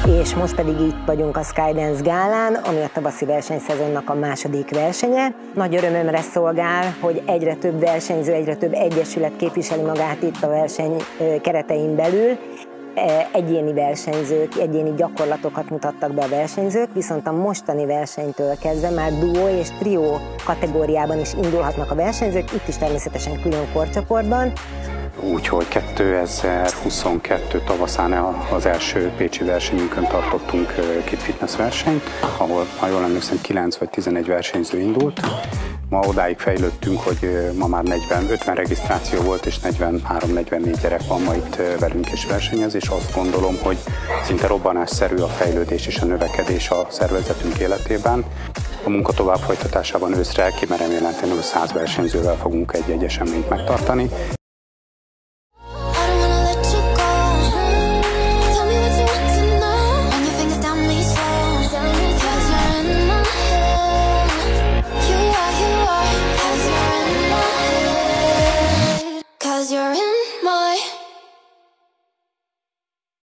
és most pedig itt vagyunk a Skydance Gálán, ami a tavaszi versenyszezonnak a második versenye. Nagy örömömre szolgál, hogy egyre több versenyző, egyre több egyesület képviseli magát itt a verseny keretein belül. Egyéni versenyzők, egyéni gyakorlatokat mutattak be a versenyzők, viszont a mostani versenytől kezdve már duó és trió kategóriában is indulhatnak a versenyzők, itt is természetesen külön korcsoportban. Úgyhogy 2022 tavaszán az első pécsi versenyünkön tartottunk két fitness versenyt, ahol, ha jól emlékszem, 9 vagy 11 versenyző indult. Ma odáig fejlődtünk, hogy ma már 50 regisztráció volt, és 43-44 gyerek van ma itt velünk és versenyez, és azt gondolom, hogy szinte robbanásszerű a fejlődés és a növekedés a szervezetünk életében. A munka tovább folytatásában őszre kimerem jelenteni, hogy 100 versenyzővel fogunk egy-egy eseményt megtartani,